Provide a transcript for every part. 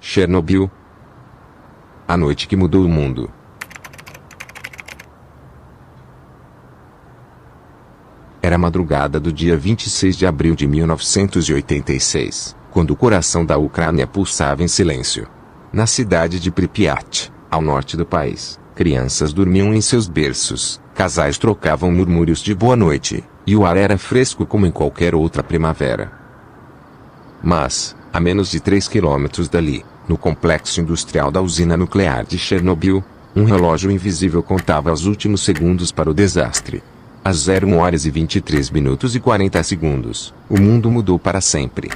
Chernobyl. A noite que mudou o mundo. Era a madrugada do dia 26 de abril de 1986, quando o coração da Ucrânia pulsava em silêncio. Na cidade de Pripyat, ao norte do país, crianças dormiam em seus berços, casais trocavam murmúrios de boa noite, e o ar era fresco como em qualquer outra primavera. Mas, a menos de 3 quilômetros dali, no complexo industrial da usina nuclear de Chernobyl, um relógio invisível contava os últimos segundos para o desastre. Às 01h23 e 40 segundos, o mundo mudou para sempre.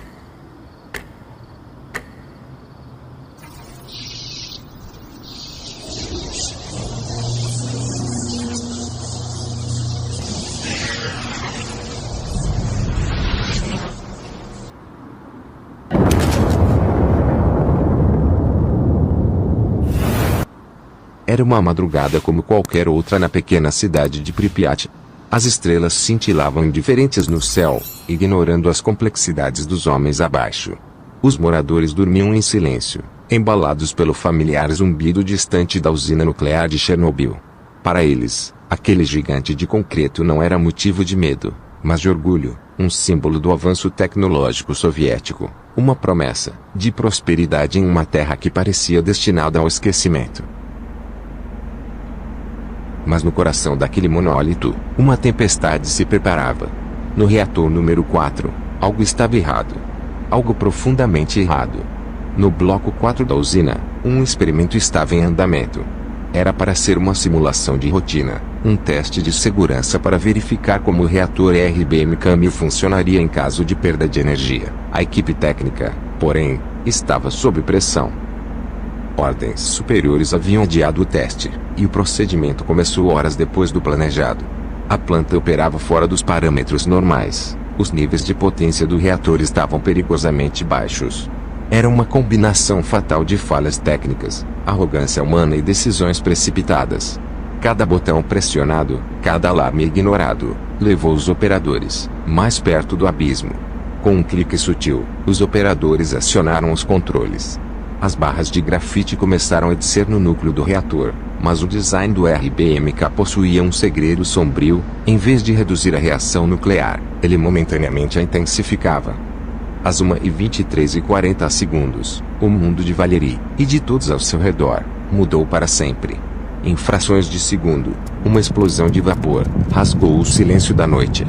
Era uma madrugada como qualquer outra na pequena cidade de Pripyat. As estrelas cintilavam indiferentes no céu, ignorando as complexidades dos homens abaixo. Os moradores dormiam em silêncio, embalados pelo familiar zumbido distante da usina nuclear de Chernobyl. Para eles, aquele gigante de concreto não era motivo de medo, mas de orgulho, um símbolo do avanço tecnológico soviético, uma promessa de prosperidade em uma terra que parecia destinada ao esquecimento. Mas no coração daquele monólito, uma tempestade se preparava. No reator número 4, algo estava errado. Algo profundamente errado. No bloco 4 da usina, um experimento estava em andamento. Era para ser uma simulação de rotina, um teste de segurança para verificar como o reator RBM Camil funcionaria em caso de perda de energia. A equipe técnica, porém, estava sob pressão. Ordens superiores haviam adiado o teste, e o procedimento começou horas depois do planejado. A planta operava fora dos parâmetros normais. Os níveis de potência do reator estavam perigosamente baixos. Era uma combinação fatal de falhas técnicas, arrogância humana e decisões precipitadas. Cada botão pressionado, cada alarme ignorado, levou os operadores mais perto do abismo. Com um clique sutil, os operadores acionaram os controles. As barras de grafite começaram a descer no núcleo do reator, mas o design do RBMK possuía um segredo sombrio. Em vez de reduzir a reação nuclear, ele momentaneamente a intensificava. Às 1h23 e 40 segundos, o mundo de Valery, e de todos ao seu redor, mudou para sempre. Em frações de segundo, uma explosão de vapor rasgou o silêncio da noite.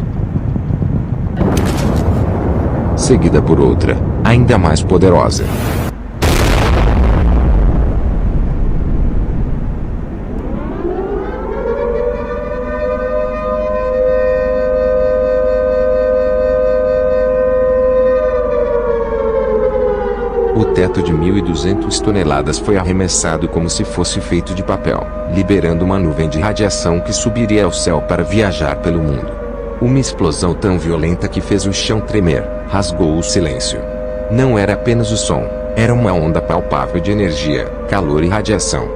Seguida por outra, ainda mais poderosa. O teto de 1.200 toneladas foi arremessado como se fosse feito de papel, liberando uma nuvem de radiação que subiria ao céu para viajar pelo mundo. Uma explosão tão violenta que fez o chão tremer, rasgou o silêncio. Não era apenas o som, era uma onda palpável de energia, calor e radiação.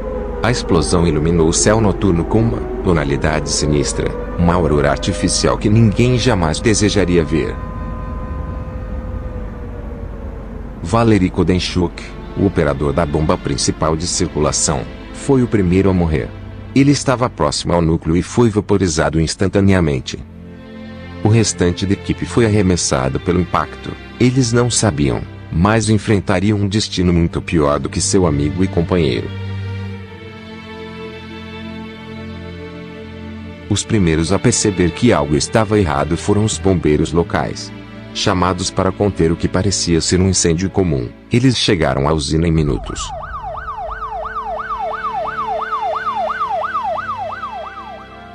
A explosão iluminou o céu noturno com uma tonalidade sinistra, uma aurora artificial que ninguém jamais desejaria ver. Valery Kodenchuk, o operador da bomba principal de circulação, foi o primeiro a morrer. Ele estava próximo ao núcleo e foi vaporizado instantaneamente. O restante da equipe foi arremessado pelo impacto. Eles não sabiam, mas enfrentariam um destino muito pior do que seu amigo e companheiro. Os primeiros a perceber que algo estava errado foram os bombeiros locais. Chamados para conter o que parecia ser um incêndio comum, eles chegaram à usina em minutos.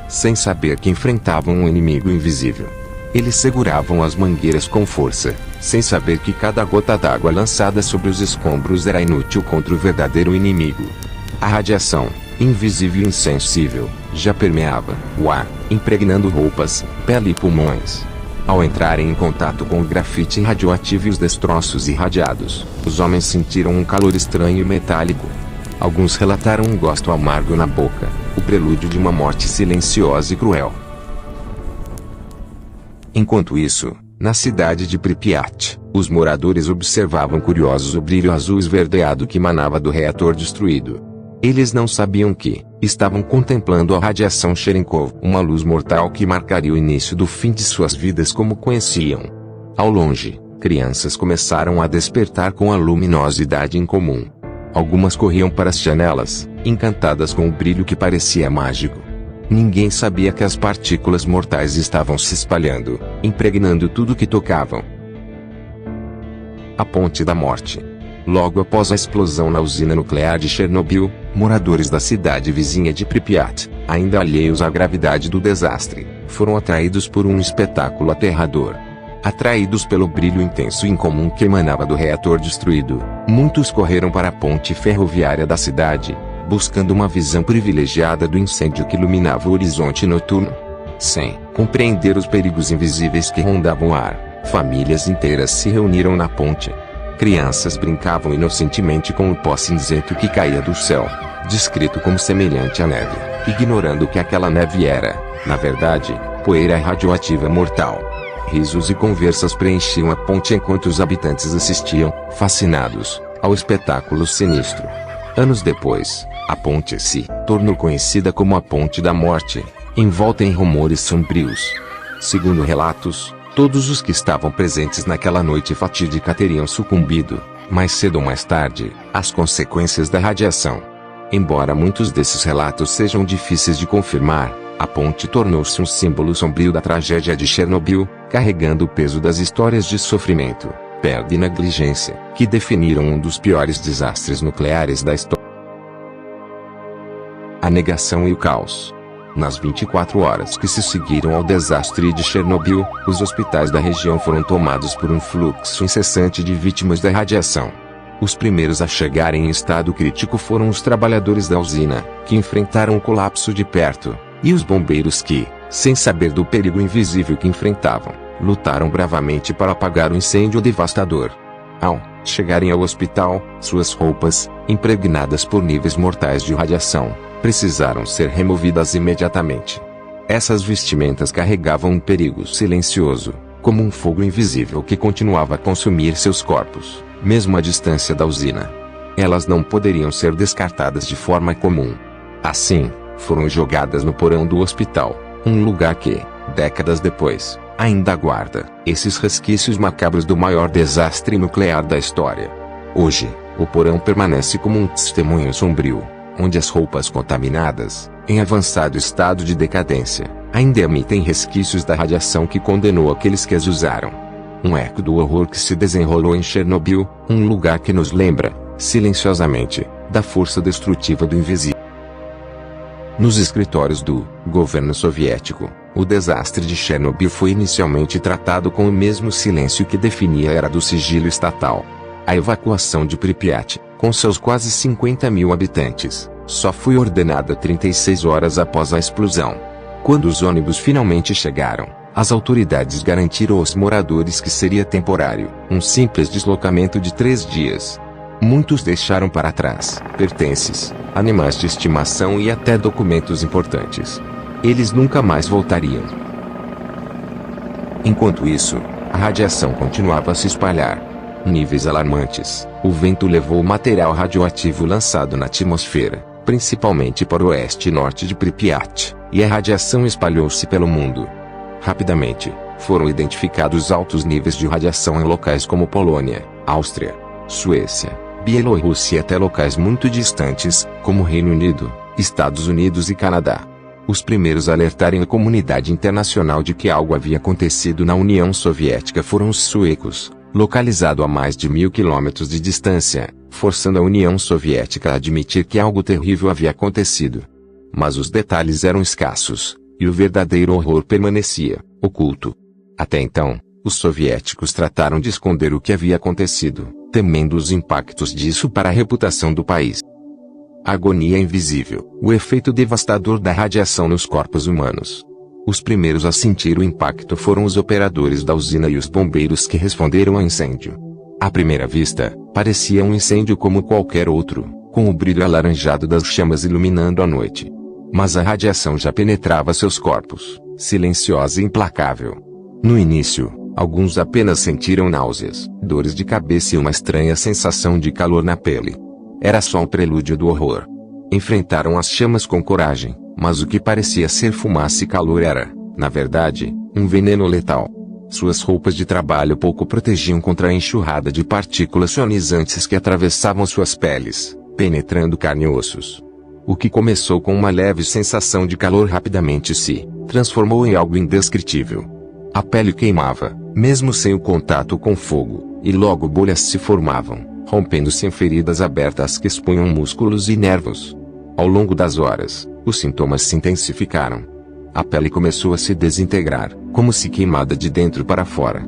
Sem saber que enfrentavam um inimigo invisível. Eles seguravam as mangueiras com força, sem saber que cada gota d'água lançada sobre os escombros era inútil contra o verdadeiro inimigo. A radiação, invisível e insensível, já permeava o ar, impregnando roupas, pele e pulmões. Ao entrarem em contato com o grafite radioativo e os destroços irradiados, os homens sentiram um calor estranho e metálico. Alguns relataram um gosto amargo na boca, o prelúdio de uma morte silenciosa e cruel. Enquanto isso, Na cidade de Pripyat, os moradores observavam curiosos o brilho azul esverdeado que emanava do reator destruído. Eles não sabiam que estavam contemplando a radiação Cherenkov, uma luz mortal que marcaria o início do fim de suas vidas como conheciam. Ao longe, crianças começaram a despertar com a luminosidade incomum. Algumas corriam para as janelas, encantadas com o brilho que parecia mágico. Ninguém sabia que as partículas mortais estavam se espalhando, impregnando tudo que tocavam. A Ponte da Morte. Logo após a explosão na usina nuclear de Chernobyl, moradores da cidade vizinha de Pripyat, ainda alheios à gravidade do desastre, foram atraídos por um espetáculo aterrador. Atraídos pelo brilho intenso e incomum que emanava do reator destruído, muitos correram para a ponte ferroviária da cidade, buscando uma visão privilegiada do incêndio que iluminava o horizonte noturno. Sem compreender os perigos invisíveis que rondavam o ar, famílias inteiras se reuniram na ponte. Crianças brincavam inocentemente com o pó cinzento que caía do céu, descrito como semelhante à neve, ignorando que aquela neve era, na verdade, poeira radioativa mortal. Risos e conversas preenchiam a ponte enquanto os habitantes assistiam, fascinados, ao espetáculo sinistro. Anos depois, a ponte se tornou conhecida como a Ponte da Morte, envolta em rumores sombrios. Segundo relatos, todos os que estavam presentes naquela noite fatídica teriam sucumbido, mais cedo ou mais tarde, às consequências da radiação. Embora muitos desses relatos sejam difíceis de confirmar, a ponte tornou-se um símbolo sombrio da tragédia de Chernobyl, carregando o peso das histórias de sofrimento, perda e negligência, que definiram um dos piores desastres nucleares da história. A negação e o caos. Nas 24 horas que se seguiram ao desastre de Chernobyl, os hospitais da região foram tomados por um fluxo incessante de vítimas da radiação. Os primeiros a chegarem em estado crítico foram os trabalhadores da usina, que enfrentaram o colapso de perto, e os bombeiros que, sem saber do perigo invisível que enfrentavam, lutaram bravamente para apagar o incêndio devastador. Ao chegarem ao hospital, suas roupas, impregnadas por níveis mortais de radiação, precisaram ser removidas imediatamente. Essas vestimentas carregavam um perigo silencioso, como um fogo invisível que continuava a consumir seus corpos, mesmo à distância da usina. Elas não poderiam ser descartadas de forma comum. Assim, foram jogadas no porão do hospital, um lugar que, décadas depois, ainda guarda esses resquícios macabros do maior desastre nuclear da história. Hoje, o porão permanece como um testemunho sombrio, onde as roupas contaminadas, em avançado estado de decadência, ainda emitem resquícios da radiação que condenou aqueles que as usaram. Um eco do horror que se desenrolou em Chernobyl, um lugar que nos lembra, silenciosamente, da força destrutiva do invisível. Nos escritórios do governo soviético, o desastre de Chernobyl foi inicialmente tratado com o mesmo silêncio que definia a era do sigilo estatal. A evacuação de Pripyat, com seus quase 50 mil habitantes, só foi ordenada 36 horas após a explosão. Quando os ônibus finalmente chegaram, as autoridades garantiram aos moradores que seria temporário, um simples deslocamento de 3 dias. Muitos deixaram para trás pertences, animais de estimação e até documentos importantes. Eles nunca mais voltariam. Enquanto isso, a radiação continuava a se espalhar. Níveis alarmantes. O vento levou o material radioativo lançado na atmosfera, principalmente para o oeste e norte de Pripyat, e a radiação espalhou-se pelo mundo. Rapidamente, foram identificados altos níveis de radiação em locais como Polônia, Áustria, Suécia, Bielorrússia e até locais muito distantes, como Reino Unido, Estados Unidos e Canadá. Os primeiros a alertarem a comunidade internacional de que algo havia acontecido na União Soviética foram os suecos, localizado a mais de 1000 quilômetros de distância, forçando a União Soviética a admitir que algo terrível havia acontecido. Mas os detalhes eram escassos, e o verdadeiro horror permanecia oculto. Até então, os soviéticos trataram de esconder o que havia acontecido, temendo os impactos disso para a reputação do país. A agonia invisível, o efeito devastador da radiação nos corpos humanos. Os primeiros a sentir o impacto foram os operadores da usina e os bombeiros que responderam ao incêndio. À primeira vista, parecia um incêndio como qualquer outro, com o brilho alaranjado das chamas iluminando a noite. Mas a radiação já penetrava seus corpos, silenciosa e implacável. No início, Alguns apenas sentiram náuseas, dores de cabeça e uma estranha sensação de calor na pele. Era só um prelúdio do horror. Enfrentaram as chamas com coragem, mas o que parecia ser fumaça e calor era, na verdade, um veneno letal. Suas roupas de trabalho pouco protegiam contra a enxurrada de partículas ionizantes que atravessavam suas peles, penetrando carne e ossos. O que começou com uma leve sensação de calor rapidamente se transformou em algo indescritível. A pele queimava, mesmo sem o contato com fogo, e logo bolhas se formavam, rompendo-se em feridas abertas que expunham músculos e nervos. Ao longo das horas, os sintomas se intensificaram. A pele começou a se desintegrar, como se queimada de dentro para fora.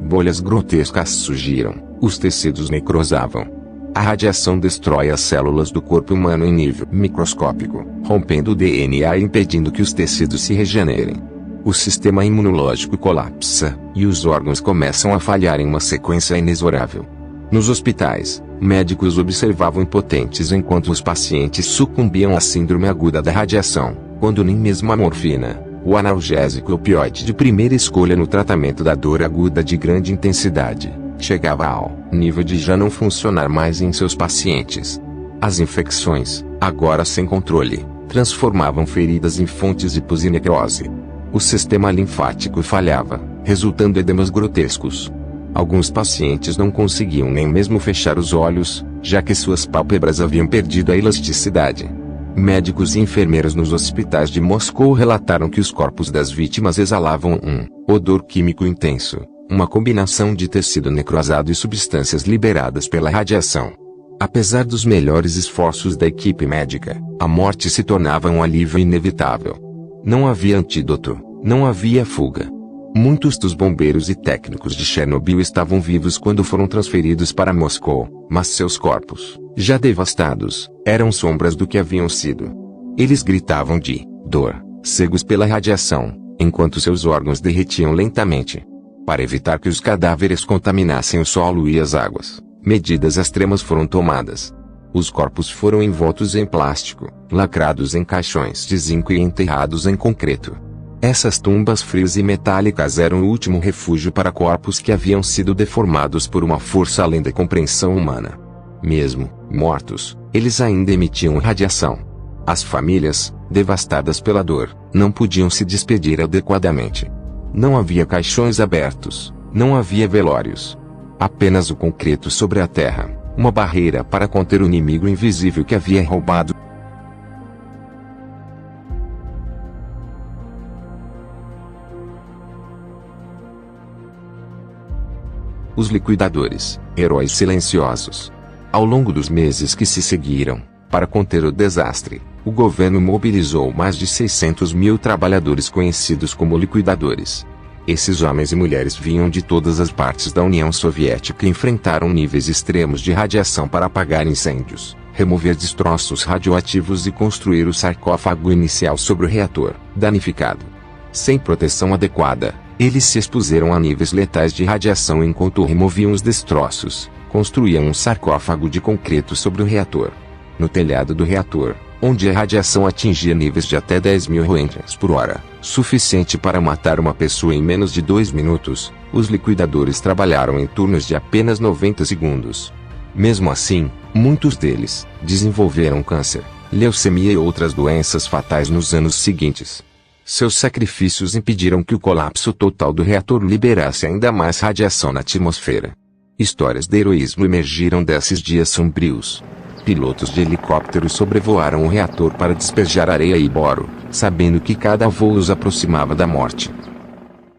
Bolhas grotescas surgiram, os tecidos necrosavam. A radiação destrói as células do corpo humano em nível microscópico, rompendo o DNA e impedindo que os tecidos se regenerem. O sistema imunológico colapsa, e os órgãos começam a falhar em uma sequência inexorável. Nos hospitais, médicos observavam impotentes enquanto os pacientes sucumbiam à síndrome aguda da radiação, quando nem mesmo a morfina, o analgésico opioide de primeira escolha no tratamento da dor aguda de grande intensidade, chegava ao nível de já não funcionar mais em seus pacientes. As infecções, agora sem controle, transformavam feridas em fontes de pus e necrose. O sistema linfático falhava, resultando em edemas grotescos. Alguns pacientes não conseguiam nem mesmo fechar os olhos, já que suas pálpebras haviam perdido a elasticidade. Médicos e enfermeiros nos hospitais de Moscou relataram que os corpos das vítimas exalavam um odor químico intenso, uma combinação de tecido necrosado e substâncias liberadas pela radiação. Apesar dos melhores esforços da equipe médica, a morte se tornava um alívio inevitável. Não havia antídoto, não havia fuga. Muitos dos bombeiros e técnicos de Chernobyl estavam vivos quando foram transferidos para Moscou, mas seus corpos, já devastados, eram sombras do que haviam sido. Eles gritavam de dor, cegos pela radiação, enquanto seus órgãos derretiam lentamente. Para evitar que os cadáveres contaminassem o solo e as águas, medidas extremas foram tomadas. Os corpos foram envoltos em plástico, lacrados em caixões de zinco e enterrados em concreto. Essas tumbas frias e metálicas eram o último refúgio para corpos que haviam sido deformados por uma força além da compreensão humana. Mesmo mortos, eles ainda emitiam radiação. As famílias, devastadas pela dor, não podiam se despedir adequadamente. Não havia caixões abertos, não havia velórios. Apenas o concreto sobre a terra, uma barreira para conter o inimigo invisível que havia roubado. Os liquidadores, heróis silenciosos. Ao longo dos meses que se seguiram, para conter o desastre, o governo mobilizou mais de 600 mil trabalhadores conhecidos como liquidadores. Esses homens e mulheres vinham de todas as partes da União Soviética e enfrentaram níveis extremos de radiação para apagar incêndios, remover destroços radioativos e construir o sarcófago inicial sobre o reator, danificado. Sem proteção adequada, eles se expuseram a níveis letais de radiação enquanto removiam os destroços, construíam um sarcófago de concreto sobre o reator. No telhado do reator, onde a radiação atingia níveis de até 10.000 roentgens por hora, suficiente para matar uma pessoa em menos de 2 minutos, os liquidadores trabalharam em turnos de apenas 90 segundos. Mesmo assim, muitos deles desenvolveram câncer, leucemia e outras doenças fatais nos anos seguintes. Seus sacrifícios impediram que o colapso total do reator liberasse ainda mais radiação na atmosfera. Histórias de heroísmo emergiram desses dias sombrios. Pilotos de helicópteros sobrevoaram o reator para despejar areia e boro, sabendo que cada voo os aproximava da morte.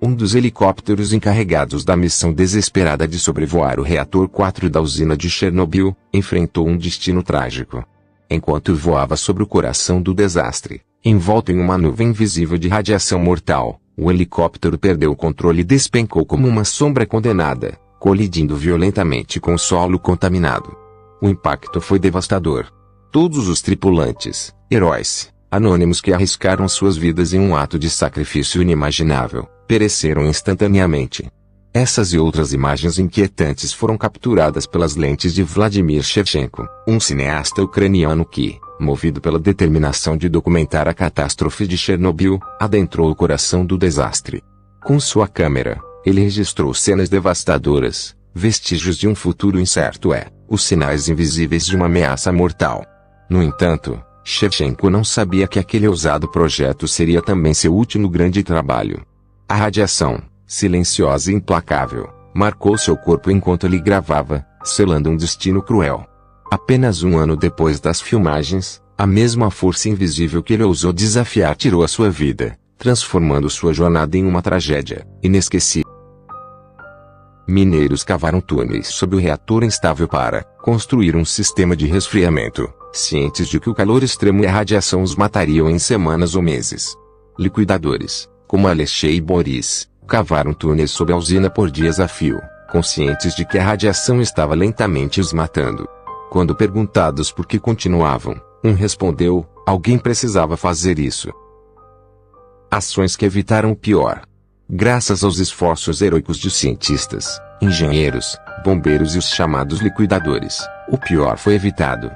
Um dos helicópteros encarregados da missão desesperada de sobrevoar o reator 4 da usina de Chernobyl, enfrentou um destino trágico. Enquanto voava sobre o coração do desastre, envolto em uma nuvem invisível de radiação mortal, o helicóptero perdeu o controle e despencou como uma sombra condenada, colidindo violentamente com o solo contaminado. O impacto foi devastador. Todos os tripulantes, heróis, anônimos que arriscaram suas vidas em um ato de sacrifício inimaginável, pereceram instantaneamente. Essas e outras imagens inquietantes foram capturadas pelas lentes de Vladimir Shevchenko, um cineasta ucraniano que, movido pela determinação de documentar a catástrofe de Chernobyl, adentrou o coração do desastre. Com sua câmera, Ele registrou cenas devastadoras, vestígios de um futuro incerto os sinais invisíveis de uma ameaça mortal. No entanto, Shevchenko não sabia que aquele ousado projeto seria também seu último grande trabalho. A radiação, silenciosa e implacável, marcou seu corpo enquanto ele gravava, selando um destino cruel. Apenas um ano depois das filmagens, a mesma força invisível que ele ousou desafiar tirou a sua vida, transformando sua jornada em uma tragédia inesquecível. Mineiros cavaram túneis sob o reator instável para construir um sistema de resfriamento, cientes de que o calor extremo e a radiação os matariam em semanas ou meses. Liquidadores, como Alexei e Boris, cavaram túneis sob a usina por dias a fio, conscientes de que a radiação estava lentamente os matando. Quando perguntados por que continuavam, um respondeu: alguém precisava fazer isso. Ações que evitaram o pior. Graças aos esforços heroicos de cientistas, engenheiros, bombeiros e os chamados liquidadores, o pior foi evitado.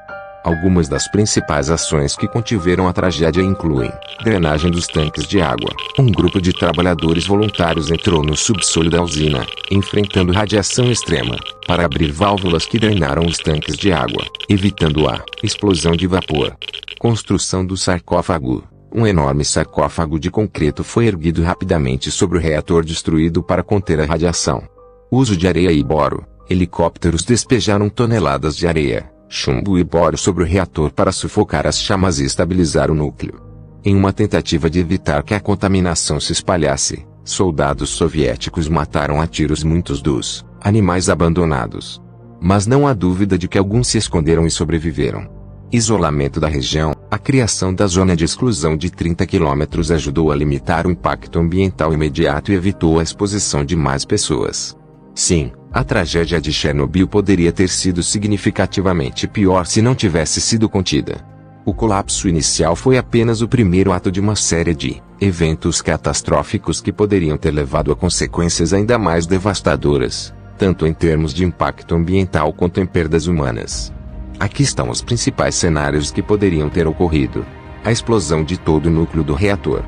Algumas das principais ações que contiveram a tragédia incluem drenagem dos tanques de água. Um grupo de trabalhadores voluntários entrou no subsolo da usina, enfrentando radiação extrema, para abrir válvulas que drenaram os tanques de água, evitando a explosão de vapor. Construção do sarcófago. Um enorme sarcófago de concreto foi erguido rapidamente sobre o reator destruído para conter a radiação. Uso de areia e boro. Helicópteros despejaram toneladas de areia, chumbo e boro sobre o reator para sufocar as chamas e estabilizar o núcleo. Em uma tentativa de evitar que a contaminação se espalhasse, soldados soviéticos mataram a tiros muitos dos animais abandonados. Mas não há dúvida de que alguns se esconderam e sobreviveram. Isolamento da região. A criação da zona de exclusão de 30 km ajudou a limitar o impacto ambiental imediato e evitou a exposição de mais pessoas. Sim, a tragédia de Chernobyl poderia ter sido significativamente pior se não tivesse sido contida. O colapso inicial foi apenas o primeiro ato de uma série de eventos catastróficos que poderiam ter levado a consequências ainda mais devastadoras, tanto em termos de impacto ambiental quanto em perdas humanas. Aqui estão os principais cenários que poderiam ter ocorrido. A explosão de todo o núcleo do reator.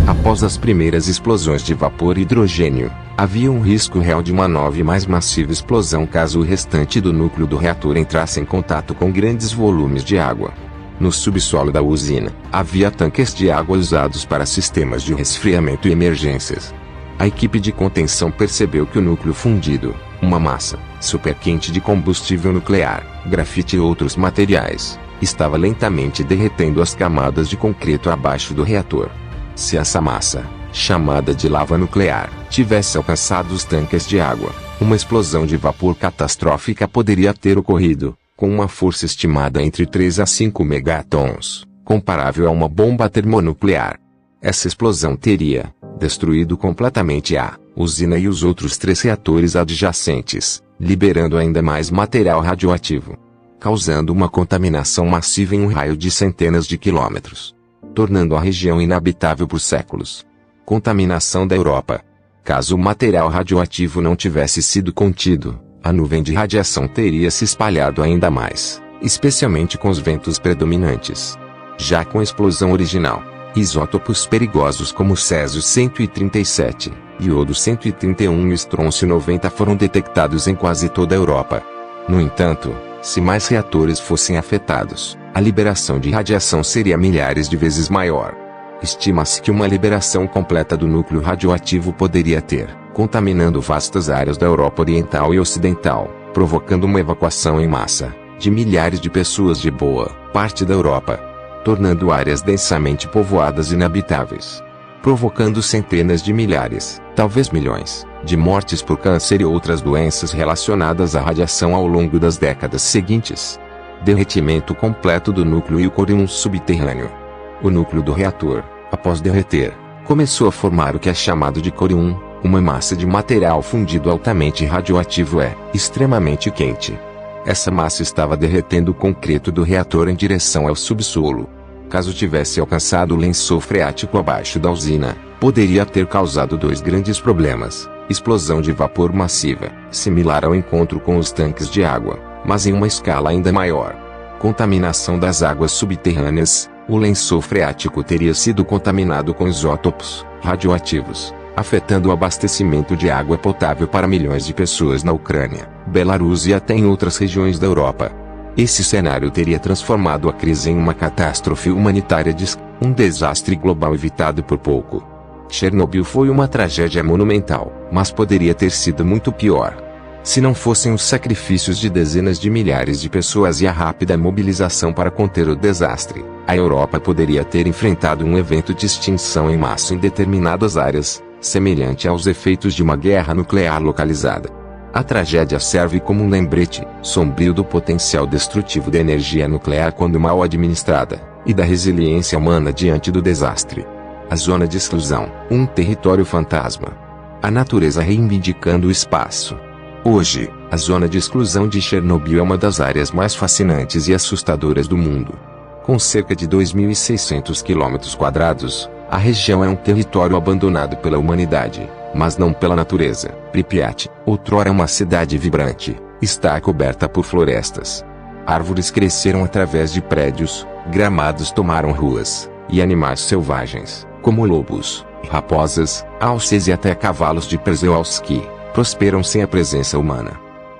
Após as primeiras explosões de vapor e hidrogênio, havia um risco real de uma nova e mais massiva explosão caso o restante do núcleo do reator entrasse em contato com grandes volumes de água. No subsolo da usina, havia tanques de água usados para sistemas de resfriamento e emergências. A equipe de contenção percebeu que o núcleo fundido, uma massa superquente de combustível nuclear, grafite e outros materiais, estava lentamente derretendo as camadas de concreto abaixo do reator. Se essa massa, chamada de lava nuclear, tivesse alcançado os tanques de água, uma explosão de vapor catastrófica poderia ter ocorrido, com uma força estimada entre 3 a 5 megatons, comparável a uma bomba termonuclear. Essa explosão teria destruído completamente a usina e os outros 3 reatores adjacentes, liberando ainda mais material radioativo, causando uma contaminação massiva em um raio de centenas de quilômetros, tornando a região inabitável por séculos. Contaminação da Europa. Caso o material radioativo não tivesse sido contido, a nuvem de radiação teria se espalhado ainda mais, especialmente com os ventos predominantes. Já com a explosão original, isótopos perigosos como Césio-137, Iodo-131 e Estrôncio-90 foram detectados em quase toda a Europa. No entanto, se mais reatores fossem afetados, a liberação de radiação seria milhares de vezes maior. Estima-se que uma liberação completa do núcleo radioativo poderia ter, contaminando vastas áreas da Europa Oriental e Ocidental, provocando uma evacuação em massa de milhares de pessoas de boa parte da Europa, tornando áreas densamente povoadas inabitáveis, provocando centenas de milhares, talvez milhões, de mortes por câncer e outras doenças relacionadas à radiação ao longo das décadas seguintes. Derretimento completo do núcleo e o corium subterrâneo. O núcleo do reator, após derreter, começou a formar o que é chamado de corium, uma massa de material fundido altamente radioativo extremamente quente. Essa massa estava derretendo o concreto do reator em direção ao subsolo. Caso tivesse alcançado o lençol freático abaixo da usina, poderia ter causado 2 grandes problemas: explosão de vapor massiva, similar ao encontro com os tanques de água, mas em uma escala ainda maior. Contaminação das águas subterrâneas. O lençol freático teria sido contaminado com isótopos radioativos, afetando o abastecimento de água potável para milhões de pessoas na Ucrânia, Belarus e até em outras regiões da Europa. Esse cenário teria transformado a crise em uma catástrofe humanitária, um desastre global evitado por pouco. Chernobyl foi uma tragédia monumental, mas poderia ter sido muito pior. Se não fossem os sacrifícios de dezenas de milhares de pessoas e a rápida mobilização para conter o desastre, a Europa poderia ter enfrentado um evento de extinção em massa em determinadas áreas, semelhante aos efeitos de uma guerra nuclear localizada. A tragédia serve como um lembrete sombrio do potencial destrutivo da energia nuclear quando mal administrada, e da resiliência humana diante do desastre. A zona de exclusão, um território fantasma. A natureza reivindicando o espaço. Hoje, a zona de exclusão de Chernobyl é uma das áreas mais fascinantes e assustadoras do mundo. Com cerca de 2.600 km², a região é um território abandonado pela humanidade, mas não pela natureza. Pripyat, outrora uma cidade vibrante, está coberta por florestas. Árvores cresceram através de prédios, gramados tomaram ruas, e animais selvagens, como lobos, raposas, alces e até cavalos de Przewalski, prosperam sem a presença humana.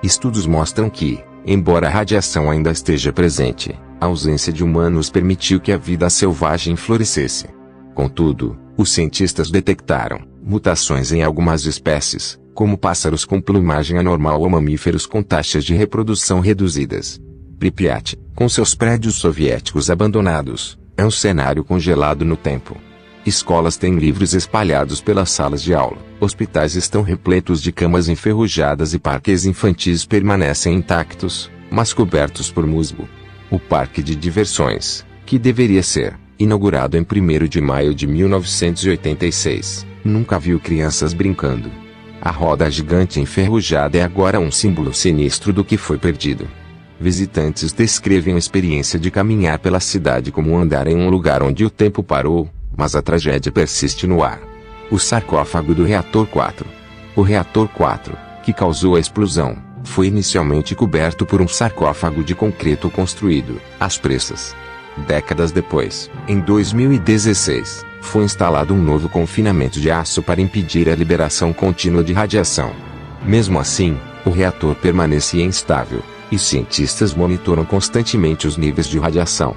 Estudos mostram que, embora a radiação ainda esteja presente, a ausência de humanos permitiu que a vida selvagem florescesse. Contudo, os cientistas detectaram mutações em algumas espécies, como pássaros com plumagem anormal ou mamíferos com taxas de reprodução reduzidas. Pripyat, com seus prédios soviéticos abandonados, é um cenário congelado no tempo. Escolas têm livros espalhados pelas salas de aula, hospitais estão repletos de camas enferrujadas e parques infantis permanecem intactos, mas cobertos por musgo. O parque de diversões, que deveria ser inaugurado em 1º de maio de 1986, nunca viu crianças brincando. A roda gigante enferrujada é agora um símbolo sinistro do que foi perdido. Visitantes descrevem a experiência de caminhar pela cidade como andar em um lugar onde o tempo parou, mas a tragédia persiste no ar. O sarcófago do reator 4. O reator 4, que causou a explosão, foi inicialmente coberto por um sarcófago de concreto construído às pressas. Décadas depois, em 2016, foi instalado um novo confinamento de aço para impedir a liberação contínua de radiação. Mesmo assim, o reator permanecia instável, e cientistas monitoram constantemente os níveis de radiação.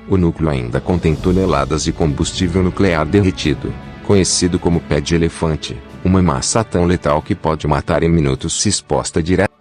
O núcleo ainda contém toneladas de combustível nuclear derretido, conhecido como pé de elefante, uma massa tão letal que pode matar em minutos se exposta direto.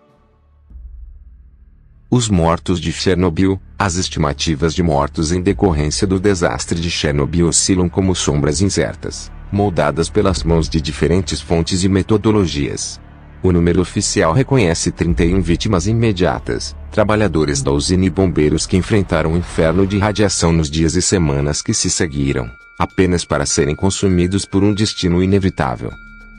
Os mortos de Chernobyl. As estimativas de mortos em decorrência do desastre de Chernobyl oscilam como sombras incertas, moldadas pelas mãos de diferentes fontes e metodologias. O número oficial reconhece 31 vítimas imediatas, trabalhadores da usina e bombeiros que enfrentaram o inferno de radiação nos dias e semanas que se seguiram, apenas para serem consumidos por um destino inevitável.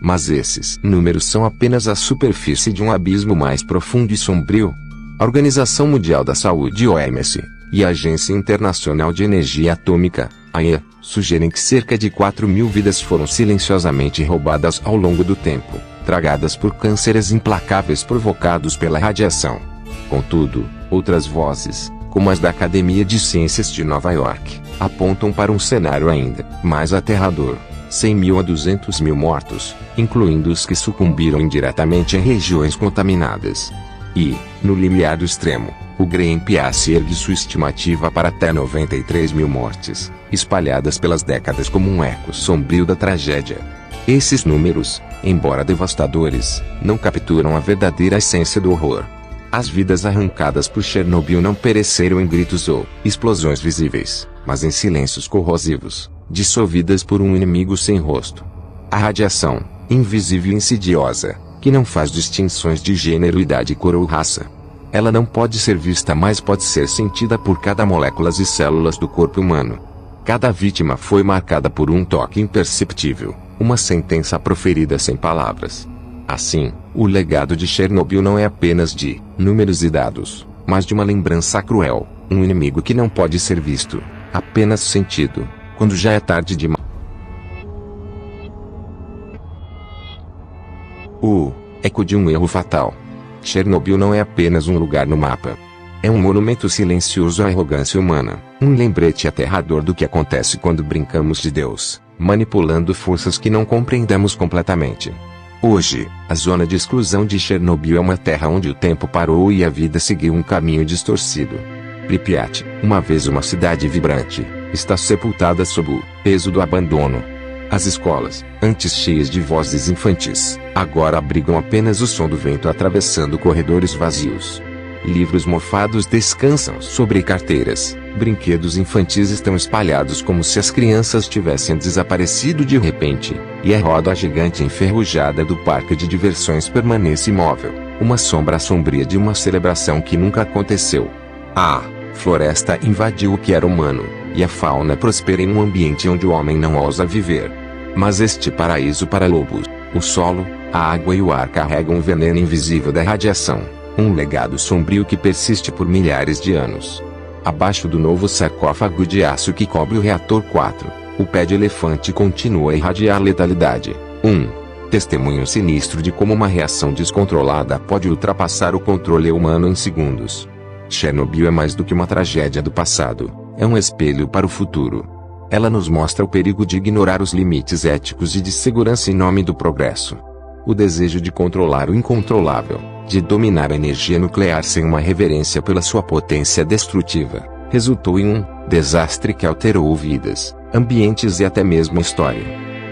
Mas esses números são apenas a superfície de um abismo mais profundo e sombrio. A Organização Mundial da Saúde (OMS) e a Agência Internacional de Energia Atômica, AEA, sugerem que cerca de 4.000 vidas foram silenciosamente roubadas ao longo do tempo, tragadas por cânceres implacáveis provocados pela radiação. Contudo, outras vozes, como as da Academia de Ciências de Nova York, apontam para um cenário ainda mais aterrador: 100.000 a 200.000 mortos, incluindo os que sucumbiram indiretamente em regiões contaminadas. E, no limiar do extremo, o Greenpeace ergue sua estimativa para até 93.000 mortes, espalhadas pelas décadas como um eco sombrio da tragédia. Esses números, embora devastadores, não capturam a verdadeira essência do horror. As vidas arrancadas por Chernobyl não pereceram em gritos ou explosões visíveis, mas em silêncios corrosivos, dissolvidas por um inimigo sem rosto. A radiação, invisível e insidiosa, que não faz distinções de gênero, idade, cor ou raça. Ela não pode ser vista, mas pode ser sentida por cada molécula e células do corpo humano. Cada vítima foi marcada por um toque imperceptível, uma sentença proferida sem palavras. Assim, o legado de Chernobyl não é apenas de números e dados, mas de uma lembrança cruel, um inimigo que não pode ser visto, apenas sentido, quando já é tarde demais. O eco de um erro fatal. Chernobyl não é apenas um lugar no mapa. É um monumento silencioso à arrogância humana, um lembrete aterrador do que acontece quando brincamos de Deus, manipulando forças que não compreendemos completamente. Hoje, a zona de exclusão de Chernobyl é uma terra onde o tempo parou e a vida seguiu um caminho distorcido. Pripyat, uma vez uma cidade vibrante, está sepultada sob o peso do abandono. As escolas, antes cheias de vozes infantis, agora abrigam apenas o som do vento atravessando corredores vazios. Livros mofados descansam sobre carteiras, brinquedos infantis estão espalhados como se as crianças tivessem desaparecido de repente, e a roda gigante enferrujada do parque de diversões permanece imóvel, uma sombra sombria de uma celebração que nunca aconteceu. A floresta invadiu o que era humano, e a fauna prospera em um ambiente onde o homem não ousa viver. Mas este paraíso para lobos, o solo, a água e o ar carregam um veneno invisível da radiação, um legado sombrio que persiste por milhares de anos. Abaixo do novo sarcófago de aço que cobre o reator 4, o pé de elefante continua a irradiar letalidade. Testemunho sinistro de como uma reação descontrolada pode ultrapassar o controle humano em segundos. Chernobyl é mais do que uma tragédia do passado, é um espelho para o futuro. Ela nos mostra o perigo de ignorar os limites éticos e de segurança em nome do progresso. O desejo de controlar o incontrolável, de dominar a energia nuclear sem uma reverência pela sua potência destrutiva, resultou em um desastre que alterou vidas, ambientes e até mesmo a história.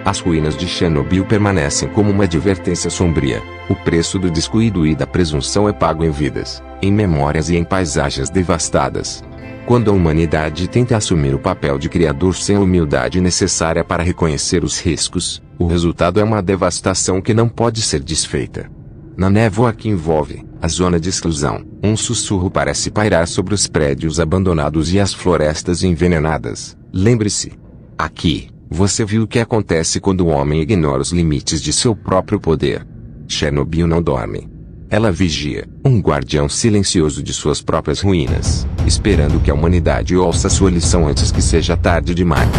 As ruínas de Chernobyl permanecem como uma advertência sombria. O preço do descuido e da presunção é pago em vidas, em memórias e em paisagens devastadas. Quando a humanidade tenta assumir o papel de criador sem a humildade necessária para reconhecer os riscos, o resultado é uma devastação que não pode ser desfeita. Na névoa que envolve a zona de exclusão, um sussurro parece pairar sobre os prédios abandonados e as florestas envenenadas. Lembre-se. Aqui, você viu o que acontece quando o homem ignora os limites de seu próprio poder. Chernobyl não dorme. Ela vigia, um guardião silencioso de suas próprias ruínas, esperando que a humanidade ouça sua lição antes que seja tarde demais.